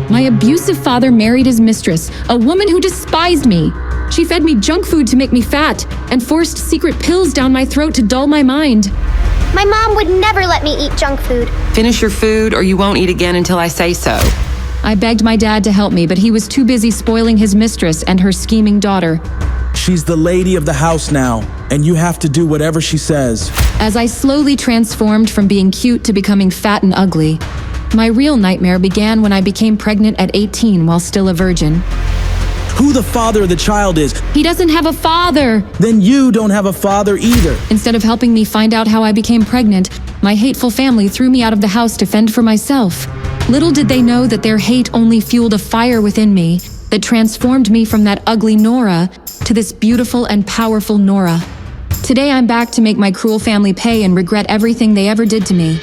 My abusive father married his mistress, a woman who despised me. She fed me junk food to make me fat and forced secret pills down my throat to dull my mind. My mom would never let me eat junk food. Finish your food or you won't eat again until I say so. I begged my dad to help me, but he was too busy spoiling his mistress and her scheming daughter. She's the lady of the house now, and you have to do whatever she says. As I slowly transformed from being cute to becoming fat and ugly, my real nightmare began when I became pregnant at 18 while still a virgin. Who the father of the child is? He doesn't have a father! Then you don't have a father either. Instead of helping me find out how I became pregnant, my hateful family threw me out of the house to fend for myself. Little did they know that their hate only fueled a fire within me that transformed me from that ugly Nora to this beautiful and powerful Nora. Today I'm back to make my cruel family pay and regret everything they ever did to me.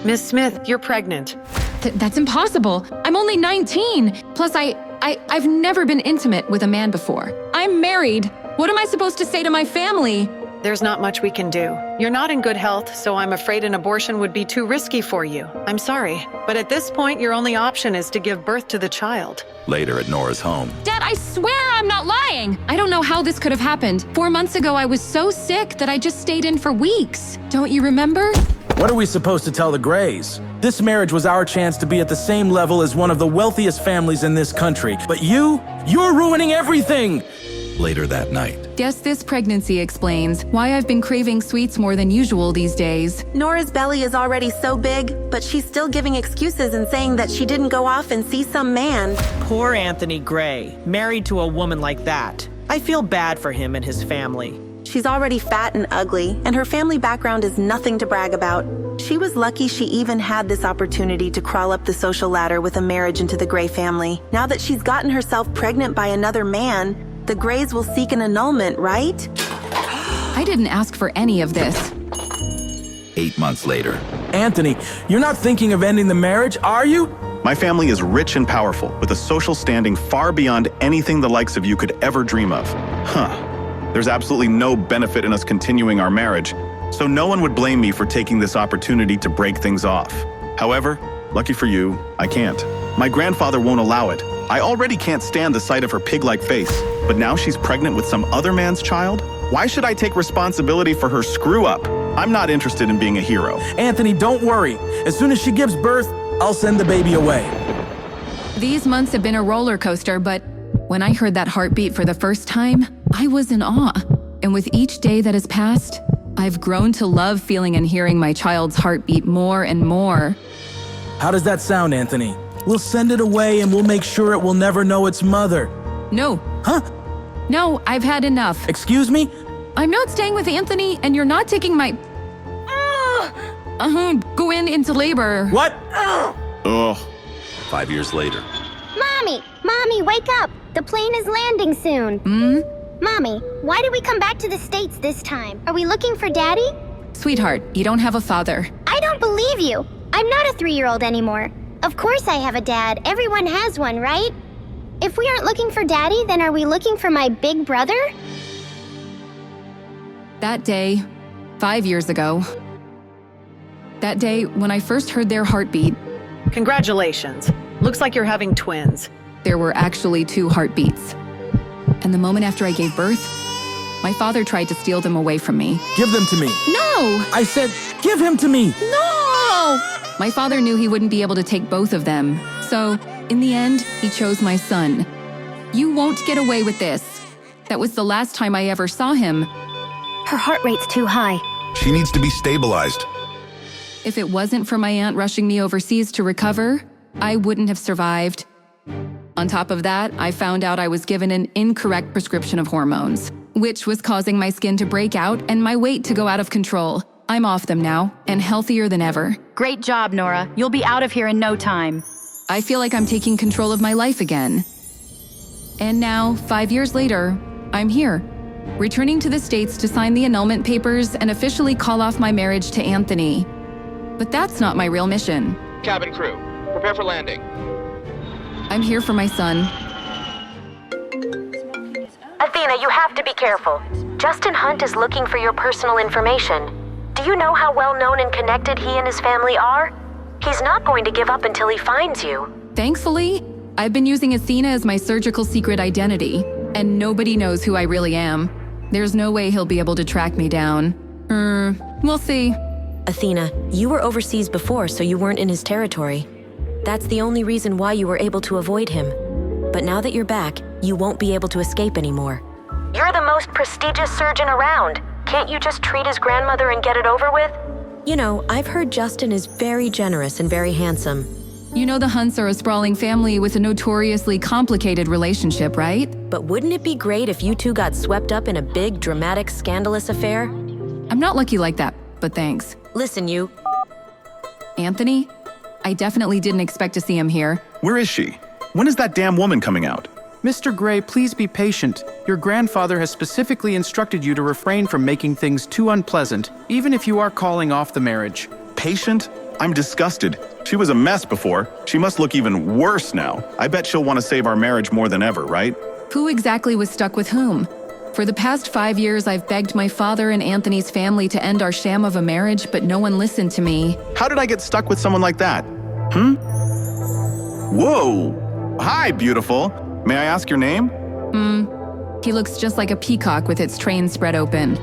Miss Smith, you're pregnant. That's impossible. I'm only 19. Plus, I've never been intimate with a man before. I'm married. What am I supposed to say to my family? There's not much we can do. You're not in good health, so I'm afraid an abortion would be too risky for you. I'm sorry, but at this point, your only option is to give birth to the child. Later at Nora's home. Dad, I swear I'm not lying. I don't know how this could have happened. 4 months ago, I was so sick that I just stayed in for weeks. Don't you remember? What are we supposed to tell the Grays? This marriage was our chance to be at the same level as one of the wealthiest families in this country. But you're ruining everything! Later that night. Guess this pregnancy explains why I've been craving sweets more than usual these days. Nora's belly is already so big, but she's still giving excuses and saying that she didn't go off and see some man. Poor Anthony Gray, married to a woman like that. I feel bad for him and his family. She's already fat and ugly, and her family background is nothing to brag about. She was lucky she even had this opportunity to crawl up the social ladder with a marriage into the Gray family. Now that she's gotten herself pregnant by another man, the Grays will seek an annulment, right? I didn't ask for any of this. 8 months later. Anthony, you're not thinking of ending the marriage, are you? My family is rich and powerful, with a social standing far beyond anything the likes of you could ever dream of. There's absolutely no benefit in us continuing our marriage, so no one would blame me for taking this opportunity to break things off. However, lucky for you, I can't. My grandfather won't allow it. I already can't stand the sight of her pig-like face, but now she's pregnant with some other man's child? Why should I take responsibility for her screw-up? I'm not interested in being a hero. Anthony, don't worry. As soon as she gives birth, I'll send the baby away. These months have been a roller coaster, but when I heard that heartbeat for the first time, I was in awe. And with each day that has passed, I've grown to love feeling and hearing my child's heartbeat more and more. How does that sound, Anthony? We'll send it away and we'll make sure it will never know its mother. No. Huh? No, I've had enough. Excuse me? I'm not staying with Anthony, and you're not taking my... go into labor. What? Ugh. 5 years later. Mommy, wake up! The plane is landing soon. Mommy, why did we come back to the States this time? Are we looking for Daddy? Sweetheart, you don't have a father. I don't believe you. I'm not a 3-year-old anymore. Of course I have a dad. Everyone has one, right? If we aren't looking for Daddy, then are we looking for my big brother? That day, 5 years ago, that day when I first heard their heartbeat, Congratulations. Looks like you're having twins. there were actually 2 heartbeats. And the moment after I gave birth, my father tried to steal them away from me. Give them to me. No! I said, give him to me. No! My father knew he wouldn't be able to take both of them. So, in the end, he chose my son. You won't get away with this. That was the last time I ever saw him. Her heart rate's too high. She needs to be stabilized. If it wasn't for my aunt rushing me overseas to recover, I wouldn't have survived. On top of that, I found out I was given an incorrect prescription of hormones, which was causing my skin to break out and my weight to go out of control. I'm off them now, and healthier than ever. Great job, Nora. You'll be out of here in no time. I feel like I'm taking control of my life again. And now, 5 years later, I'm here, returning to the States to sign the annulment papers and officially call off my marriage to Anthony. But that's not my real mission. Cabin crew, prepare for landing. I'm here for my son. Athena, you have to be careful. Justin Hunt is looking for your personal information. Do you know how well known and connected he and his family are? He's not going to give up until he finds you. Thankfully, I've been using Athena as my surgical secret identity, and nobody knows who I really am. There's no way he'll be able to track me down. We'll see. Athena, you were overseas before, so you weren't in his territory. That's the only reason why you were able to avoid him. But now that you're back, you won't be able to escape anymore. You're the most prestigious surgeon around. Can't you just treat his grandmother and get it over with? You know, I've heard Justin is very generous and very handsome. You know the Hunts are a sprawling family with a notoriously complicated relationship, right? But wouldn't it be great if you two got swept up in a big, dramatic, scandalous affair? I'm not lucky like that, but thanks. Listen, you. Anthony? I definitely didn't expect to see him here. Where is she? When is that damn woman coming out? Mr. Gray, please be patient. Your grandfather has specifically instructed you to refrain from making things too unpleasant, even if you are calling off the marriage. Patient? I'm disgusted. She was a mess before. She must look even worse now. I bet she'll want to save our marriage more than ever, right? Who exactly was stuck with whom? For the past 5 years, I've begged my father and Anthony's family to end our sham of a marriage, but no one listened to me. How did I get stuck with someone like that? Whoa! Hi, beautiful. May I ask your name? He looks just like a peacock with its train spread open.